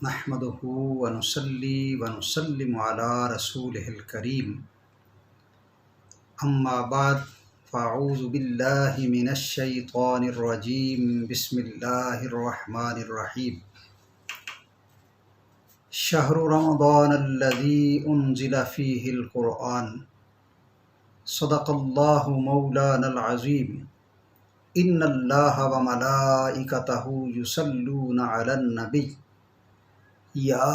نحمده ونصلي ونسلم على رسوله الكريم اما بعد فاعوذ بالله من الشيطان الرجيم بسم الله الرحمن الرحيم شهر رمضان الذي انزل فيه القرآن صدق الله مولانا العظيم ان الله وملائكته يصلون على النبي یا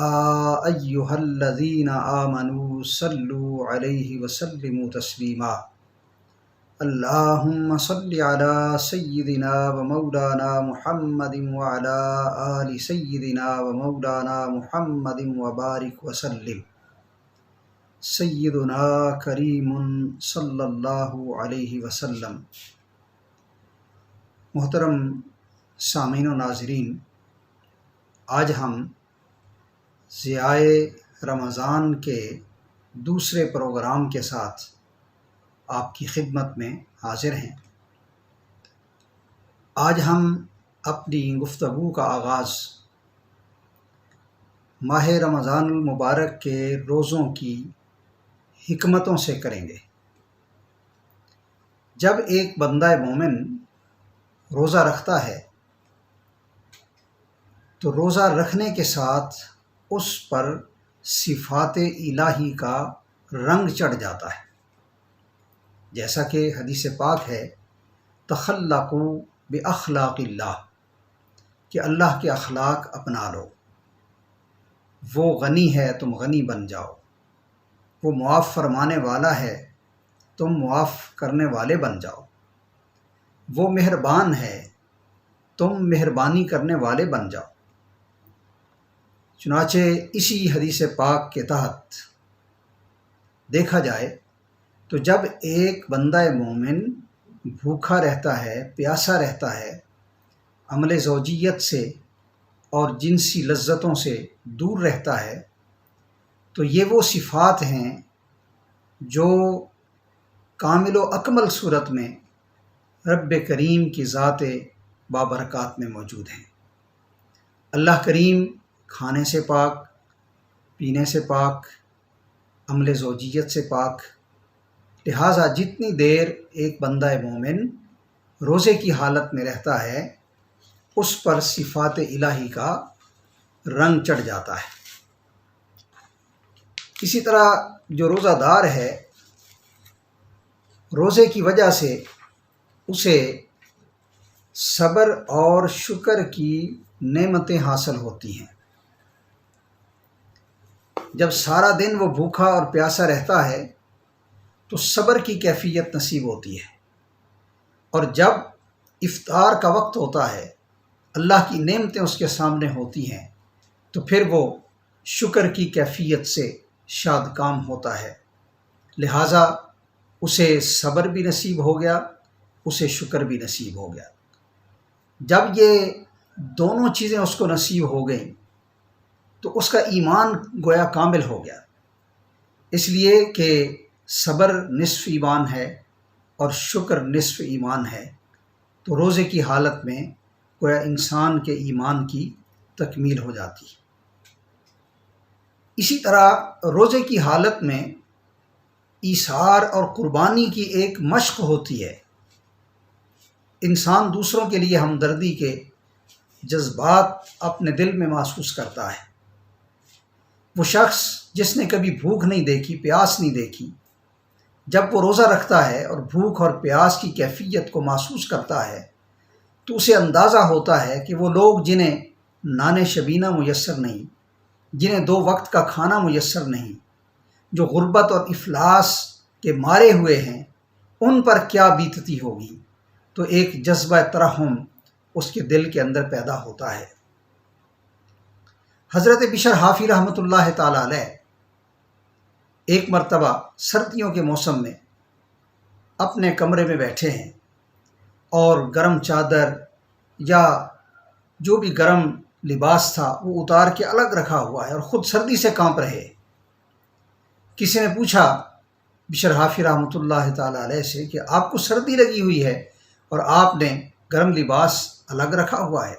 ایہا الذین آمنوا صلوا علیہ وسلموا تسلیما اللہم صل علی سیدنا و مولانا محمد وعلی آل سیدنا و مولانا محمد وبارک وسلم سیدنا کریم صلی اللہ علیہ وسلم۔ محترم سامعین و ناظرین، آج ہم ضیائے رمضان کے دوسرے پروگرام کے ساتھ آپ کی خدمت میں حاضر ہیں۔ آج ہم اپنی گفتگو کا آغاز ماہ رمضان المبارک کے روزوں کی حکمتوں سے کریں گے۔ جب ایک بندہ مومن روزہ رکھتا ہے تو روزہ رکھنے کے ساتھ اس پر صفات الہی کا رنگ چڑھ جاتا ہے، جیسا کہ حدیث پاک ہے تخلقوا باخلاق اللہ، کہ اللہ کے اخلاق اپنا لو۔ وہ غنی ہے تم غنی بن جاؤ، وہ معاف فرمانے والا ہے تم معاف کرنے والے بن جاؤ، وہ مہربان ہے تم مہربانی کرنے والے بن جاؤ۔ چنانچہ اسی حدیث پاک کے تحت دیکھا جائے تو جب ایک بندہ مومن بھوکا رہتا ہے، پیاسا رہتا ہے، عمل زوجیت سے اور جنسی لذتوں سے دور رہتا ہے، تو یہ وہ صفات ہیں جو کامل و اکمل صورت میں رب کریم کی ذات بابرکات میں موجود ہیں۔ اللہ کریم کھانے سے پاک، پینے سے پاک، عمل زوجیت سے پاک، لہٰذا جتنی دیر ایک بندہ مومن روزے کی حالت میں رہتا ہے اس پر صفات الہی کا رنگ چڑھ جاتا ہے۔ اسی طرح جو روزہ دار ہے، روزے کی وجہ سے اسے صبر اور شکر کی نعمتیں حاصل ہوتی ہیں۔ جب سارا دن وہ بھوکا اور پیاسا رہتا ہے تو صبر کی کیفیت نصیب ہوتی ہے، اور جب افطار کا وقت ہوتا ہے، اللہ کی نعمتیں اس کے سامنے ہوتی ہیں، تو پھر وہ شکر کی کیفیت سے شاد کام ہوتا ہے، لہٰذا اسے صبر بھی نصیب ہو گیا، اسے شکر بھی نصیب ہو گیا۔ جب یہ دونوں چیزیں اس کو نصیب ہو گئیں تو اس کا ایمان گویا کامل ہو گیا، اس لیے کہ صبر نصف ایمان ہے اور شکر نصف ایمان ہے، تو روزے کی حالت میں گویا انسان کے ایمان کی تکمیل ہو جاتی ہے۔ اسی طرح روزے کی حالت میں ایثار اور قربانی کی ایک مشق ہوتی ہے۔ انسان دوسروں کے لیے ہمدردی کے جذبات اپنے دل میں محسوس کرتا ہے۔ وہ شخص جس نے کبھی بھوک نہیں دیکھی، پیاس نہیں دیکھی، جب وہ روزہ رکھتا ہے اور بھوک اور پیاس کی کیفیت کو محسوس کرتا ہے تو اسے اندازہ ہوتا ہے کہ وہ لوگ جنہیں نان شبینہ میسر نہیں، جنہیں 2 وقت کا کھانا میسر نہیں، جو غربت اور افلاس کے مارے ہوئے ہیں، ان پر کیا بیتتی ہوگی، تو ایک جذبہ ترحم اس کے دل کے اندر پیدا ہوتا ہے۔ حضرت بشر حافی رحمۃ اللہ تعالی علیہ ایک مرتبہ سردیوں کے موسم میں اپنے کمرے میں بیٹھے ہیں اور گرم چادر یا جو بھی گرم لباس تھا وہ اتار کے الگ رکھا ہوا ہے اور خود سردی سے کانپ رہے۔ کسی نے پوچھا بشر حافی رحمۃ اللہ تعالی علیہ سے کہ آپ کو سردی لگی ہوئی ہے اور آپ نے گرم لباس الگ رکھا ہوا ہے؟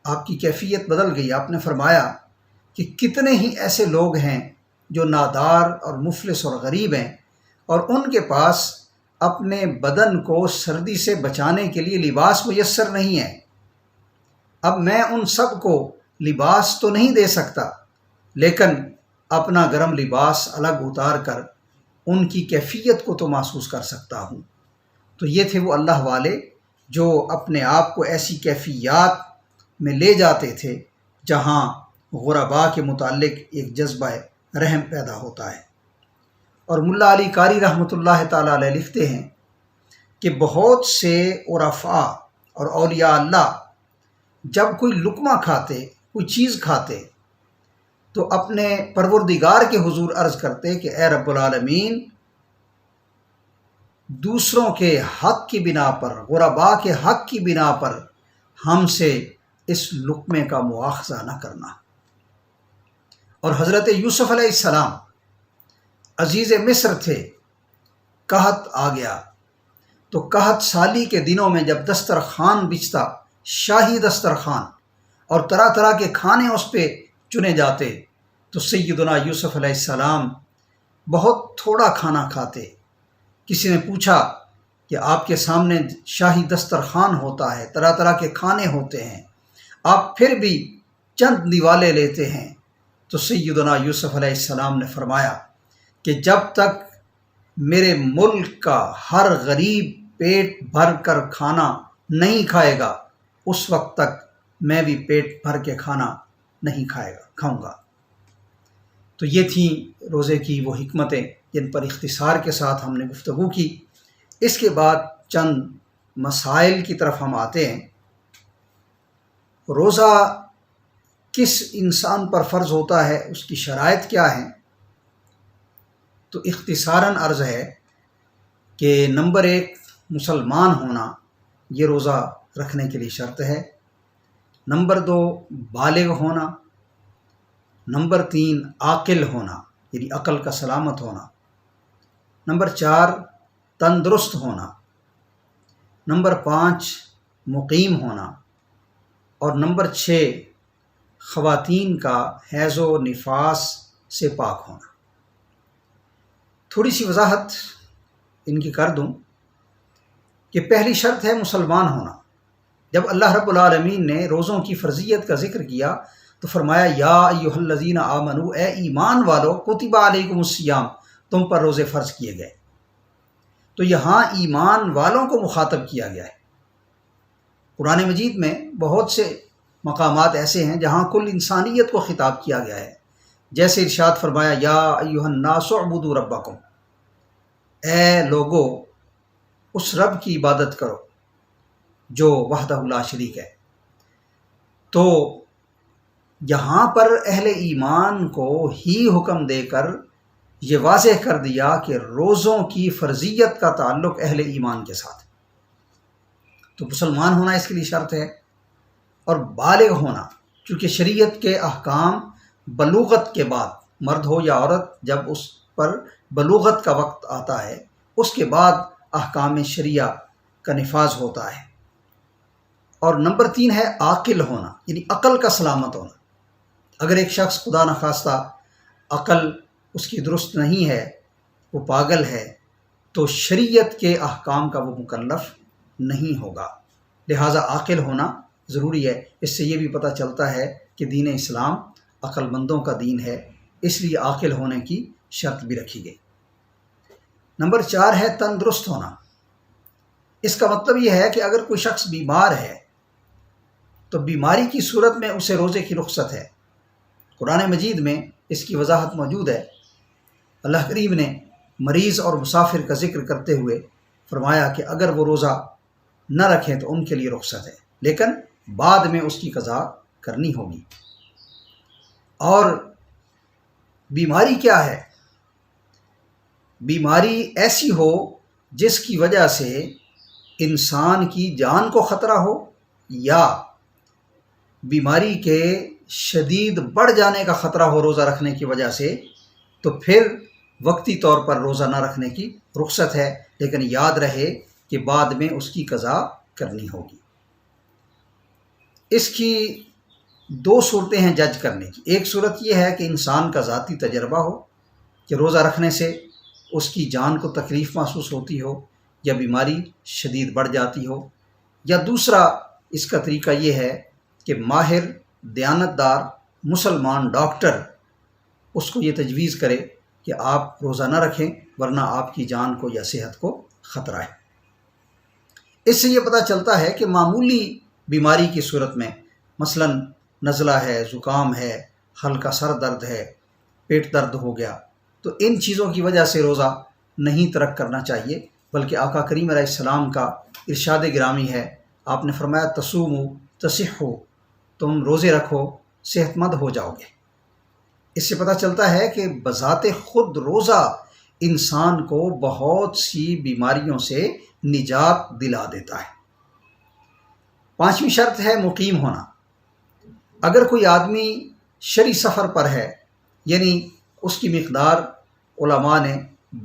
آپ کی کیفیت بدل گئی۔ آپ نے فرمایا کہ کتنے ہی ایسے لوگ ہیں جو نادار اور مفلس اور غریب ہیں، اور ان کے پاس اپنے بدن کو سردی سے بچانے کے لیے لباس میسر نہیں ہے۔ اب میں ان سب کو لباس تو نہیں دے سکتا، لیکن اپنا گرم لباس الگ اتار کر ان کی کیفیت کو تو محسوس کر سکتا ہوں۔ تو یہ تھے وہ اللہ والے جو اپنے آپ کو ایسی کیفیات میں لے جاتے تھے جہاں غرباء کے متعلق ایک جذبہ رحم پیدا ہوتا ہے۔ اور ملا علی قاری رحمۃ اللہ تعالیٰ علیہ لکھتے ہیں کہ بہت سے عرفاء اور اولیاء اللہ جب کوئی لقمہ کھاتے، کوئی چیز کھاتے، تو اپنے پروردگار کے حضور عرض کرتے کہ اے رب العالمین، دوسروں کے حق کی بنا پر، غرباء کے حق کی بنا پر ہم سے اس لقمے کا مواخذہ نہ کرنا۔ اور حضرت یوسف علیہ السلام عزیز مصر تھے، قحط آ گیا تو قحط سالی کے دنوں میں جب دسترخوان بچھتا، شاہی دسترخوان، اور طرح طرح کے کھانے اس پہ چنے جاتے، تو سیدنا یوسف علیہ السلام بہت تھوڑا کھانا کھاتے۔ کسی نے پوچھا کہ آپ کے سامنے شاہی دسترخوان ہوتا ہے، طرح طرح کے کھانے ہوتے ہیں، آپ پھر بھی چند نوالے لیتے ہیں؟ تو سیدنا یوسف علیہ السلام نے فرمایا کہ جب تک میرے ملک کا ہر غریب پیٹ بھر کر کھانا نہیں کھائے گا، اس وقت تک میں بھی پیٹ بھر کے کھانا نہیں کھاؤں گا۔ تو یہ تھیں روزے کی وہ حکمتیں جن پر اختصار کے ساتھ ہم نے گفتگو کی۔ اس کے بعد چند مسائل کی طرف ہم آتے ہیں۔ روزہ کس انسان پر فرض ہوتا ہے، اس کی شرائط کیا ہیں؟ تو اختصاراً عرض ہے کہ نمبر 1 مسلمان ہونا یہ روزہ رکھنے کے لیے شرط ہے۔ نمبر 2 بالغ ہونا۔ نمبر 3 عاقل ہونا، یعنی عقل کا سلامت ہونا۔ نمبر 4 تندرست ہونا۔ نمبر 5 مقیم ہونا۔ اور نمبر 6 خواتین کا حیض و نفاس سے پاک ہونا۔ تھوڑی سی وضاحت ان کی کر دوں کہ پہلی شرط ہے مسلمان ہونا۔ جب اللہ رب العالمین نے روزوں کی فرضیت کا ذکر کیا تو فرمایا یا ایھا الذین آمنو، اے ایمان والو، کتب علیکم الصیام، تم پر روزے فرض کیے گئے۔ تو یہاں ایمان والوں کو مخاطب کیا گیا ہے۔ قرآن مجید میں بہت سے مقامات ایسے ہیں جہاں کل انسانیت کو خطاب کیا گیا ہے، جیسے ارشاد فرمایا یا ایھا الناس اعبدوا ربکم، اے لوگو اس رب کی عبادت کرو جو وحدہ لا شریک ہے۔ تو یہاں پر اہل ایمان کو ہی حکم دے کر یہ واضح کر دیا کہ روزوں کی فرضیت کا تعلق اہل ایمان کے ساتھ۔ تو مسلمان ہونا اس کے لیے شرط ہے، اور بالغ ہونا، چونکہ شریعت کے احکام بلوغت کے بعد، مرد ہو یا عورت، جب اس پر بلوغت کا وقت آتا ہے اس کے بعد احکام شریعہ کا نفاذ ہوتا ہے۔ اور نمبر 3 ہے عاقل ہونا، یعنی عقل کا سلامت ہونا۔ اگر ایک شخص خدا نخواستہ عقل اس کی درست نہیں ہے، وہ پاگل ہے، تو شریعت کے احکام کا وہ مکلف نہیں ہوگا۔ لہٰذا عاقل ہونا ضروری ہے۔ اس سے یہ بھی پتہ چلتا ہے کہ دین اسلام عقل مندوں کا دین ہے، اس لیے عاقل ہونے کی شرط بھی رکھی گئی۔ نمبر 4 ہے تندرست ہونا۔ اس کا مطلب یہ ہے کہ اگر کوئی شخص بیمار ہے تو بیماری کی صورت میں اسے روزے کی رخصت ہے۔ قرآن مجید میں اس کی وضاحت موجود ہے۔ اللہ کریم نے مریض اور مسافر کا ذکر کرتے ہوئے فرمایا کہ اگر وہ روزہ نہ رکھیں تو ان کے لیے رخصت ہے، لیکن بعد میں اس کی قضا کرنی ہوگی۔ اور بیماری کیا ہے؟ بیماری ایسی ہو جس کی وجہ سے انسان کی جان کو خطرہ ہو، یا بیماری کے شدید بڑھ جانے کا خطرہ ہو روزہ رکھنے کی وجہ سے، تو پھر وقتی طور پر روزہ نہ رکھنے کی رخصت ہے، لیکن یاد رہے کہ بعد میں اس کی قضا کرنی ہوگی۔ اس کی دو صورتیں ہیں جج کرنے کی۔ ایک صورت یہ ہے کہ انسان کا ذاتی تجربہ ہو کہ روزہ رکھنے سے اس کی جان کو تکلیف محسوس ہوتی ہو یا بیماری شدید بڑھ جاتی ہو، یا دوسرا اس کا طریقہ یہ ہے کہ ماہر دیانتدار مسلمان ڈاکٹر اس کو یہ تجویز کرے کہ آپ روزہ نہ رکھیں ورنہ آپ کی جان کو یا صحت کو خطرہ ہے۔ اس سے یہ پتہ چلتا ہے کہ معمولی بیماری کی صورت میں، مثلا نزلہ ہے، زکام ہے، ہلکا سر درد ہے، پیٹ درد ہو گیا، تو ان چیزوں کی وجہ سے روزہ نہیں ترک کرنا چاہیے، بلکہ آقا کریم علیہ السلام کا ارشاد گرامی ہے، آپ نے فرمایا تصوموا تصحوا، تم روزے رکھو صحت مند ہو جاؤ گے۔ اس سے پتہ چلتا ہے کہ بذات خود روزہ انسان کو بہت سی بیماریوں سے نجات دلا دیتا ہے۔ پانچویں شرط ہے مقیم ہونا۔ اگر کوئی آدمی شرعی سفر پر ہے، یعنی اس کی مقدار علماء نے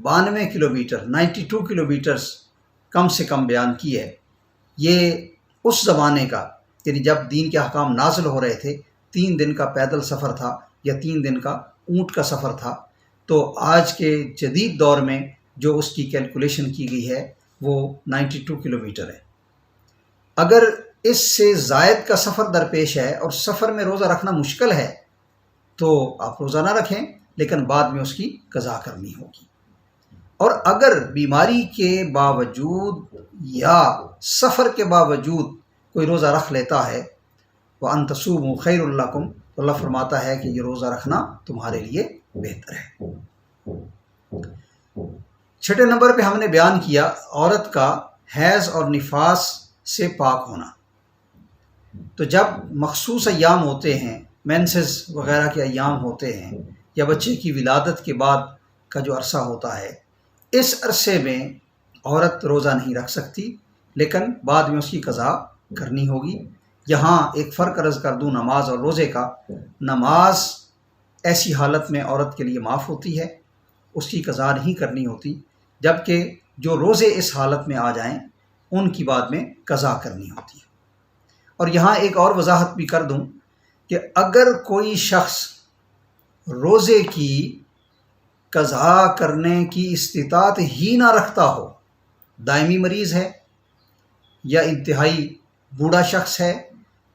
92 کلومیٹر 92 کلومیٹرز کم سے کم بیان کی ہے، یہ اس زمانے کا، یعنی جب دین کے احکام نازل ہو رہے تھے 3 دن کا پیدل سفر تھا یا 3 دن کا اونٹ کا سفر تھا، تو آج کے جدید دور میں جو اس کی کیلکولیشن کی گئی ہے وہ 92 کلومیٹر ہے۔ اگر اس سے زائد کا سفر درپیش ہے اور سفر میں روزہ رکھنا مشکل ہے تو آپ روزہ نہ رکھیں، لیکن بعد میں اس کی قضا کرنی ہوگی۔ اور اگر بیماری کے باوجود یا سفر کے باوجود کوئی روزہ رکھ لیتا ہے، وَأَن تَصُومُوا خَيْرٌ لَكُمْ، تو اللہ فرماتا ہے کہ یہ روزہ رکھنا تمہارے لیے بہتر ہے۔ چھٹے نمبر پہ ہم نے بیان کیا عورت کا حیض اور نفاس سے پاک ہونا۔ تو جب مخصوص ایام ہوتے ہیں، مینسز وغیرہ کے ایام ہوتے ہیں، یا بچے کی ولادت کے بعد کا جو عرصہ ہوتا ہے، اس عرصے میں عورت روزہ نہیں رکھ سکتی، لیکن بعد میں اس کی قضا کرنی ہوگی۔ یہاں ایک فرق عرض کر دوں نماز اور روزے کا۔ نماز ایسی حالت میں عورت کے لیے معاف ہوتی ہے، اس کی قضا نہیں کرنی ہوتی، جبکہ جو روزے اس حالت میں آ جائیں ان کی بعد میں قضا کرنی ہوتی ہے۔ اور یہاں ایک اور وضاحت بھی کر دوں کہ اگر کوئی شخص روزے کی قضا کرنے کی استطاعت ہی نہ رکھتا ہو، دائمی مریض ہے یا انتہائی بوڑھا شخص ہے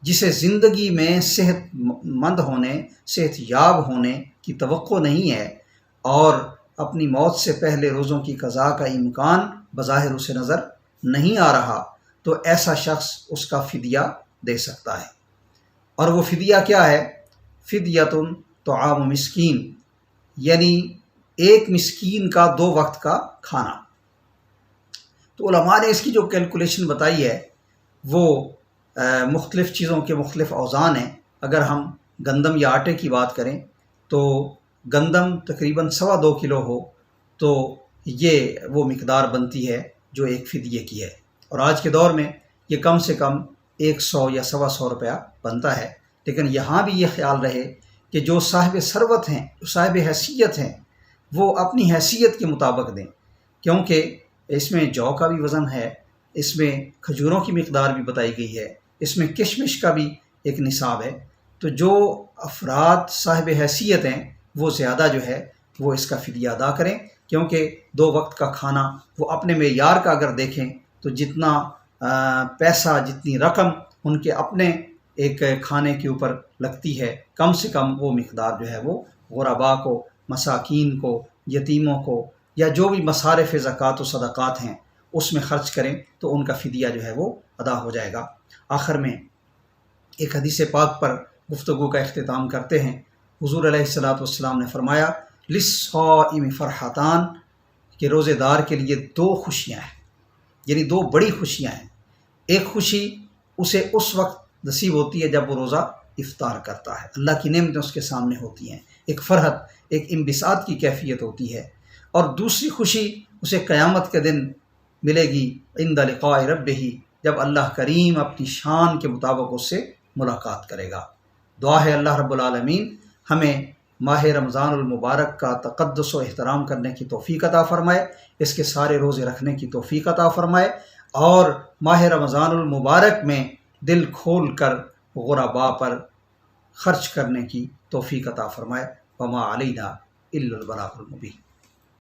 جسے زندگی میں صحت مند ہونے، صحت یاب ہونے کی توقع نہیں ہے، اور اپنی موت سے پہلے روزوں کی قضا کا امکان بظاہر اسے نظر نہیں آ رہا، تو ایسا شخص اس کا فدیہ دے سکتا ہے۔ اور وہ فدیہ کیا ہے؟ فدیۃ طعام مسکین، یعنی ایک مسکین کا 2 وقت کا کھانا۔ تو علماء نے اس کی جو کیلکولیشن بتائی ہے وہ مختلف چیزوں کے مختلف اوزان ہیں۔ اگر ہم گندم یا آٹے کی بات کریں تو گندم تقریباً 2.25 کلو ہو تو یہ وہ مقدار بنتی ہے جو ایک فدیے کی ہے، اور آج کے دور میں یہ کم سے کم 100 یا 125 روپیہ بنتا ہے۔ لیکن یہاں بھی یہ خیال رہے کہ جو صاحب ثروت ہیں، جو صاحب حیثیت ہیں، وہ اپنی حیثیت کے مطابق دیں، کیونکہ اس میں جو کا بھی وزن ہے، اس میں کھجوروں کی مقدار بھی بتائی گئی ہے، اس میں کشمش کا بھی ایک نصاب ہے۔ تو جو افراد صاحب حیثیت ہیں وہ زیادہ جو ہے وہ اس کا فدیہ ادا کریں، کیونکہ 2 وقت کا کھانا وہ اپنے معیار کا اگر دیکھیں تو جتنا پیسہ، جتنی رقم ان کے اپنے ایک کھانے کے اوپر لگتی ہے، کم سے کم وہ مقدار جو ہے وہ غرباء کو، مساکین کو، یتیموں کو، یا جو بھی مصارف زکوٰۃ و صدقات ہیں اس میں خرچ کریں تو ان کا فدیہ جو ہے وہ ادا ہو جائے گا۔ آخر میں ایک حدیث پاک پر گفتگو کا اختتام کرتے ہیں۔ حضور علیہ الصلاۃ والسلام نے فرمایا للصائم فرحتان، کہ روزے دار کے لیے 2 خوشیاں ہیں، یعنی 2 بڑی خوشیاں ہیں۔ ایک خوشی اسے اس وقت نصیب ہوتی ہے جب وہ روزہ افطار کرتا ہے، اللہ کی نعمتیں اس کے سامنے ہوتی ہیں، ایک فرحت، ایک انبساط کی کیفیت ہوتی ہے۔ اور دوسری خوشی اسے قیامت کے دن ملے گی عند لقاء ربہ، جب اللہ کریم اپنی شان کے مطابق اس سے ملاقات کرے گا۔ دعا ہے اللہ رب العالمین ہمیں ماہ رمضان المبارک کا تقدس و احترام کرنے کی توفیق عطا فرمائے، اس کے سارے روزے رکھنے کی توفیق عطا فرمائے، اور ماہ رمضان المبارک میں دل کھول کر غرباء پر، خرچ کرنے کی توفیق عطا فرمائے۔ وما علینا الا البلاغ المبین۔